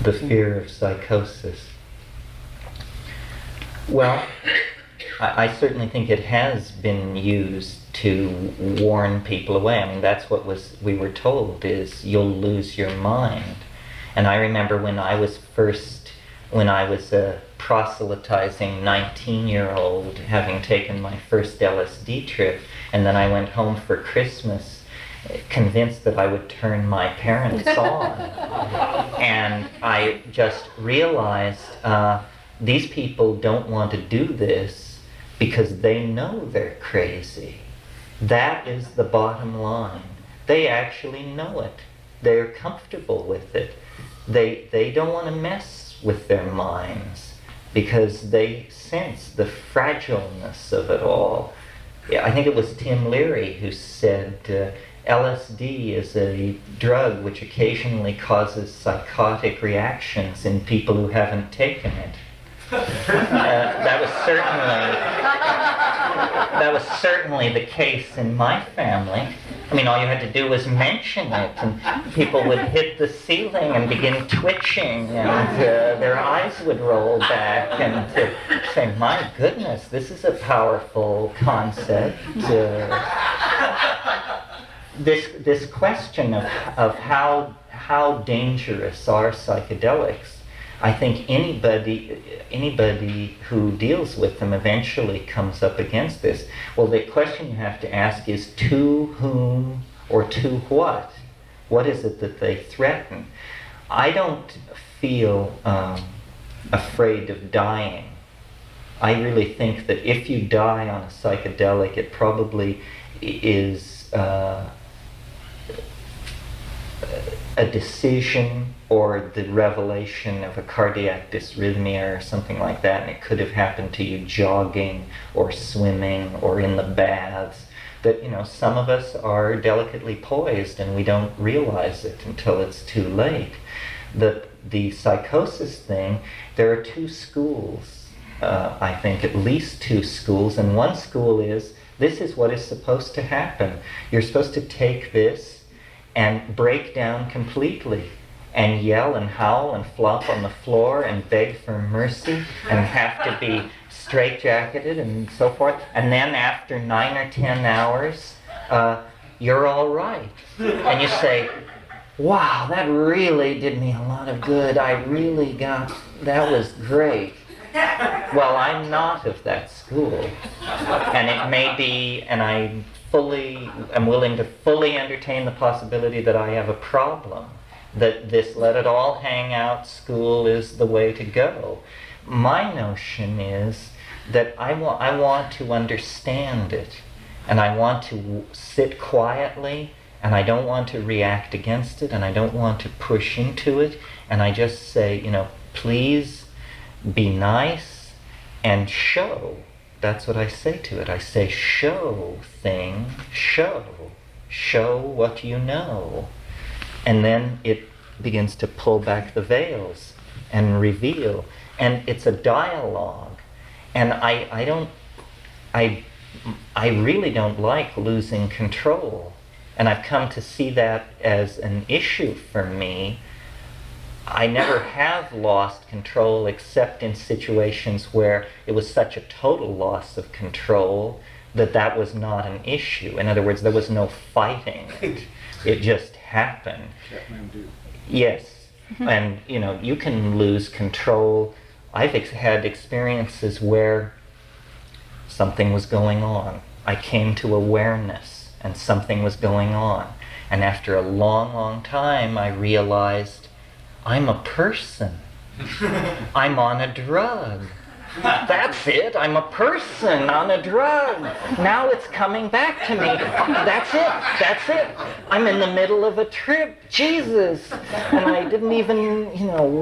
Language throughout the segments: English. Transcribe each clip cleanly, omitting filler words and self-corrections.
the fear of psychosis. Well, I certainly think it has been used to warn people away. I mean, that's what we were told, is you'll lose your mind. And I remember when I was a proselytizing 19-year-old, having taken my first LSD trip, and then I went home for Christmas convinced that I would turn my parents on. And I just realized these people don't want to do this because they know they're crazy. That is the bottom line. They actually know it. They're comfortable with it. They don't want to mess with their minds because they sense the fragileness of it all. I think it was Tim Leary who said, LSD is a drug which occasionally causes psychotic reactions in people who haven't taken it. That was certainly the case in my family. I mean, all you had to do was mention it, and people would hit the ceiling and begin twitching, and their eyes would roll back, and say, "My goodness, this is a powerful concept." This question of how dangerous are psychedelics, I think anybody who deals with them eventually comes up against this. Well, the question you have to ask is, to whom or to what? What is it that they threaten? I don't feel afraid of dying. I really think that if you die on a psychedelic, it probably is a decision or the revelation of a cardiac dysrhythmia or something like that, and it could have happened to you jogging or swimming or in the baths. That, some of us are delicately poised and we don't realize it until it's too late. The psychosis thing, there are two schools, I think at least two schools, and one school is, this is what is supposed to happen. You're supposed to take this and break down completely and yell and howl and flop on the floor and beg for mercy and have to be straitjacketed and so forth. And then after 9 or 10 hours, you're all right. And you say, wow, that really did me a lot of good. That was great. Well, I'm not of that school. And it may be, and I am willing to fully entertain the possibility that I have a problem, that this let it all hang out school is the way to go. My notion is that I want to understand it, and I want to sit quietly, and I don't want to react against it, and I don't want to push into it, and I just say, please be nice and show. That's what I say to it. I say, show what you know. And then it begins to pull back the veils and reveal. And it's a dialogue. And I really don't like losing control. And I've come to see that as an issue for me. I never have lost control except in situations where it was such a total loss of control that was not an issue. In other words, there was no fighting it. It just happened. Yes. And, you can lose control. I've had experiences where something was going on. I came to awareness and something was going on. And after a long, long time, I realized I'm a person. I'm on a drug. That's it. I'm a person on a drug. Now it's coming back to me. That's it. I'm in the middle of a trip. Jesus. And I didn't even,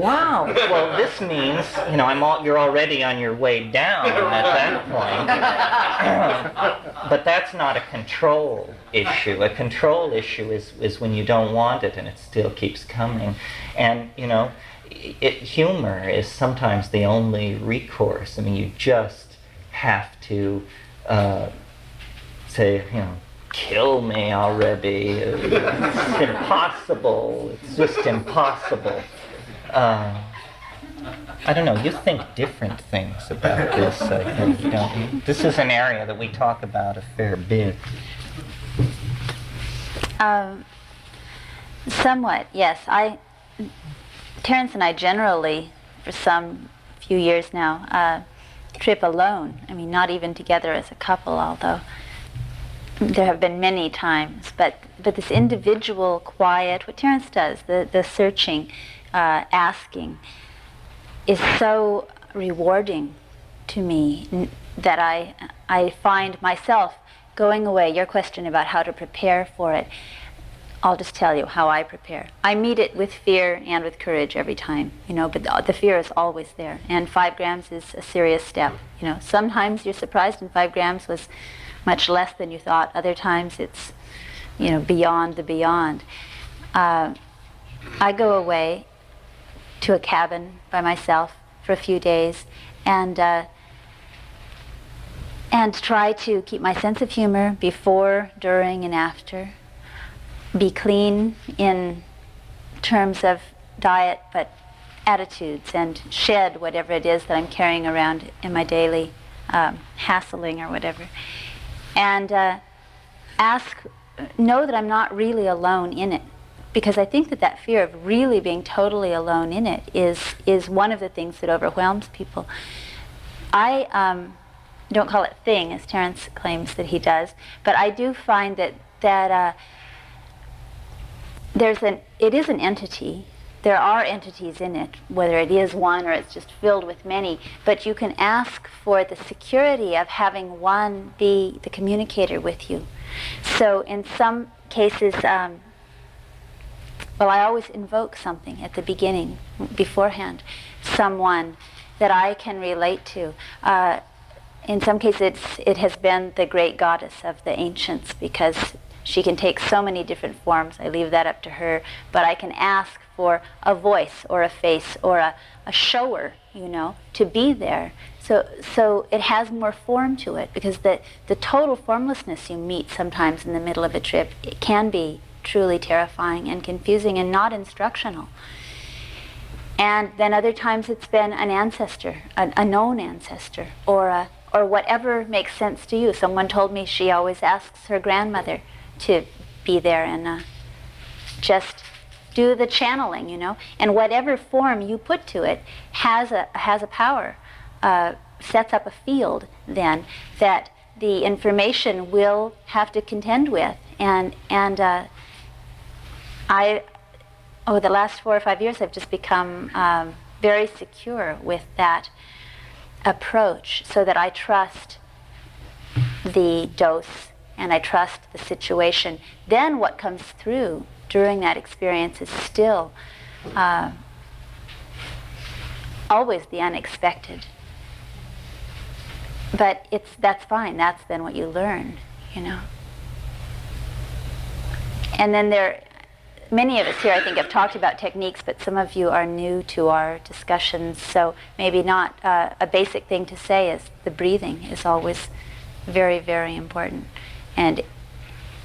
wow. Well, this means, you're already on your way down at that point. But that's not a control issue. A control issue is when you don't want it and it still keeps coming. And, humor is sometimes the only recourse. I mean, you just have to say, kill me already. It's impossible. It's just impossible. I don't know, you think different things about this, I think, don't you? This is an area that we talk about a fair bit. Somewhat, yes. Terence and I generally, for some few years now, trip alone. I mean, not even together as a couple, although there have been many times. But this individual, quiet, what Terence does, the searching, asking, is so rewarding to me that I find myself going away. Your question about how to prepare for it, I'll just tell you how I prepare. I meet it with fear and with courage every time, but the fear is always there. And 5 grams is a serious step. Sometimes you're surprised and 5 grams was much less than you thought. Other times it's, beyond the beyond. I go away to a cabin by myself for a few days and try to keep my sense of humor before, during, and after. Be clean in terms of diet, but attitudes, and shed whatever it is that I'm carrying around in my daily hassling or whatever. And know that I'm not really alone in it. Because I think that fear of really being totally alone in it is one of the things that overwhelms people. I don't call it thing, as Terence claims that he does, but I do find that it is an entity. There are entities in it, whether it is one or it's just filled with many, but you can ask for the security of having one be the communicator with you. So in some cases, I always invoke something at the beginning, beforehand, someone that I can relate to. In some cases, it has been the great goddess of the ancients, because she can take so many different forms. I leave that up to her. But I can ask for a voice or a face or a shower, to be there. So it has more form to it, because the total formlessness you meet sometimes in the middle of a trip, it can be truly terrifying and confusing and not instructional. And then other times it's been an ancestor, a known ancestor, or whatever makes sense to you. Someone told me she always asks her grandmother to be there and just do the channeling, and whatever form you put to it has a power, sets up a field then that the information will have to contend with. And over the last 4 or 5 years, I've just become very secure with that approach, so that I trust the dose and I trust the situation. Then what comes through during that experience is still always the unexpected. But that's fine. That's then what you learn, And then many of us here, I think, have talked about techniques, but some of you are new to our discussions, so maybe not a basic thing to say is the breathing is always very, very important. And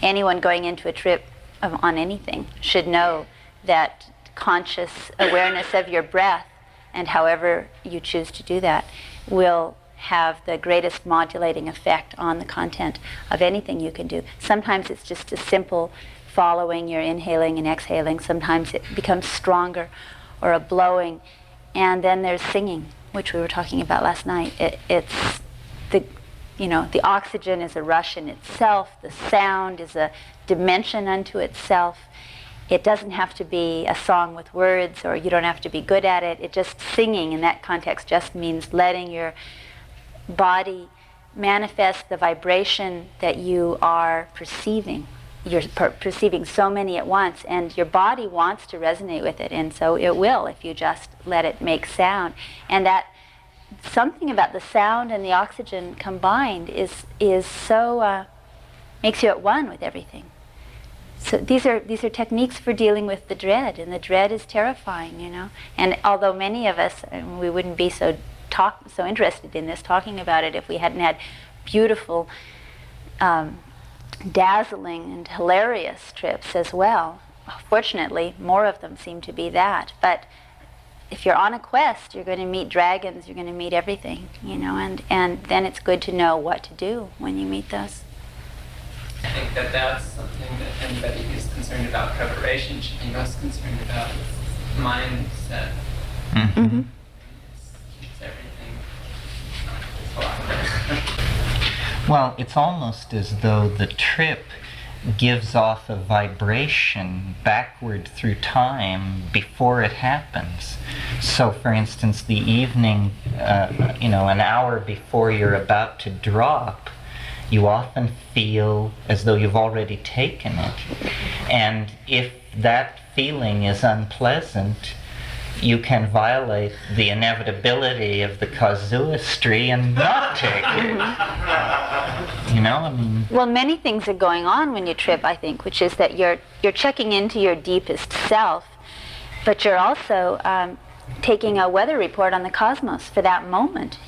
anyone going into a trip on anything should know that conscious awareness of your breath, and however you choose to do that, will have the greatest modulating effect on the content of anything you can do. Sometimes it's just a simple following your inhaling and exhaling. Sometimes it becomes stronger, or a blowing. And then there's singing, which we were talking about last night. It's the oxygen is a rush in itself. The sound is a dimension unto itself. It doesn't have to be a song with words, or you don't have to be good at it. It just singing in that context just means letting your body manifest the vibration that you are perceiving. You're perceiving so many at once, and your body wants to resonate with it, and so it will if you just let it make sound. And that something about the sound and the oxygen combined is so makes you at one with everything. So these are techniques for dealing with the dread, and the dread is terrifying, And although many of us, we wouldn't be so interested in this, talking about it, if we hadn't had beautiful, dazzling and hilarious trips as well. Fortunately, more of them seem to be that. But if you're on a quest, you're going to meet dragons, you're going to meet everything, and then it's good to know what to do when you meet those. I think that that's something that anybody who's concerned about preparation should be most concerned about, is mindset. Mm-hmm. Keeps everything a lot better. Well, it's almost as though the trip gives off a vibration backward through time before it happens. So, for instance, the evening, an hour before you're about to drop, you often feel as though you've already taken it. And if that feeling is unpleasant, you can violate the inevitability of the casuistry and not take it. Well, many things are going on when you trip, I think, which is that you're checking into your deepest self, but you're also taking a weather report on the cosmos for that moment,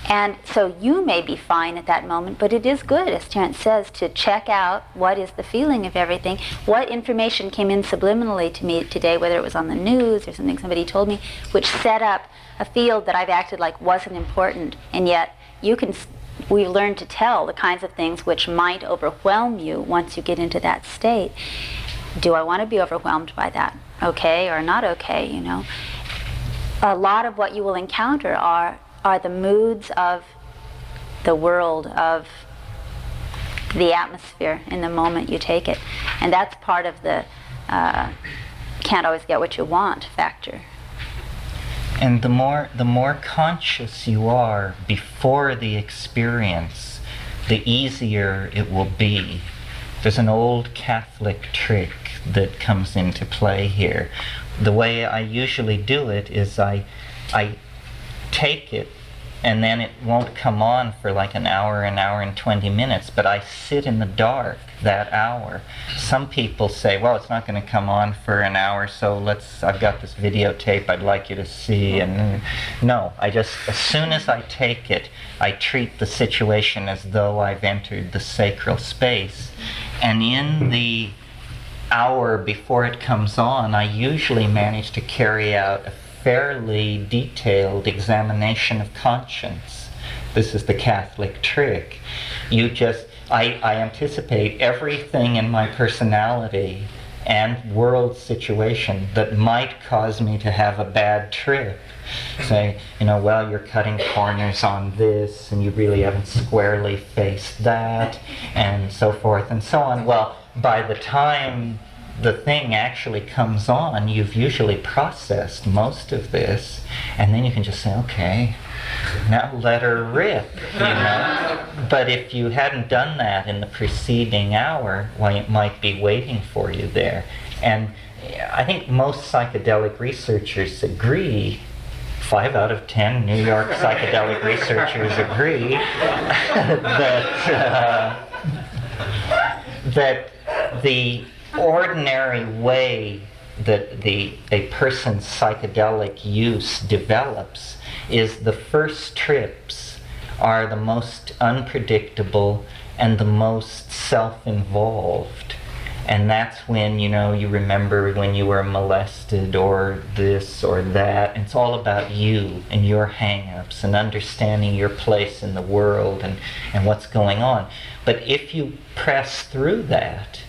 And so you may be fine at that moment, but it is good, as Terence says, to check out what is the feeling of everything, what information came in subliminally to me today, whether it was on the news or something somebody told me, which set up a field that I've acted like wasn't important, and yet we learn to tell the kinds of things which might overwhelm you once you get into that state. Do I want to be overwhelmed by that? Okay or not okay, A lot of what you will encounter are the moods of the world, of the atmosphere in the moment you take it. And that's part of the can't always get what you want factor. And the more conscious you are before the experience, the easier it will be. There's an old Catholic trick that comes into play here. The way I usually do it is I take it, and then it won't come on for like an hour and 20 minutes, but I sit in the dark that hour. Some people say, well, it's not going to come on for an hour, so I've got this videotape I'd like you to see. And no, as soon as I take it, I treat the situation as though I've entered the sacral space. And in the hour before it comes on, I usually manage to carry out a fairly detailed examination of conscience. This is the Catholic trick. I anticipate everything in my personality and world situation that might cause me to have a bad trip. Say, well, you're cutting corners on this, and you really haven't squarely faced that, and so forth and so on. Well, by the time the thing actually comes on, you've usually processed most of this, and then you can just say, okay, now let her rip, But if you hadn't done that in the preceding hour, well, it might be waiting for you there. And I think most psychedelic researchers agree, 5 out of 10 New York psychedelic researchers agree, that the ordinary way that a person's psychedelic use develops is the first trips are the most unpredictable and the most self-involved. And that's when, you remember when you were molested or this or that. And it's all about you and your hang-ups and understanding your place in the world and what's going on. But if you press through that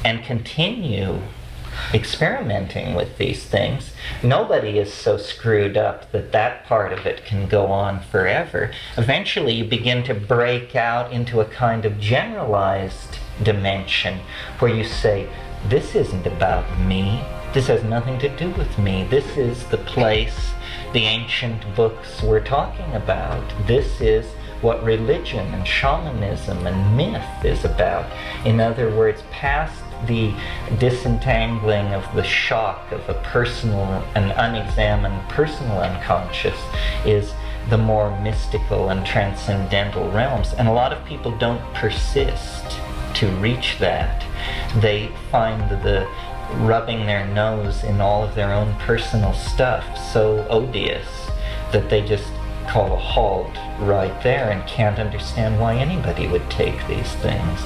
and continue experimenting with these things, nobody is so screwed up that part of it can go on forever. Eventually you begin to break out into a kind of generalized dimension where you say, this isn't about me, this has nothing to do with me, this is the place the ancient books were talking about, this is what religion and shamanism and myth is about. In other words, past the disentangling of the shock of a personal and unexamined personal unconscious is the more mystical and transcendental realms. And a lot of people don't persist to reach that. They find the rubbing their nose in all of their own personal stuff so odious that they just call a halt right there and can't understand why anybody would take these things.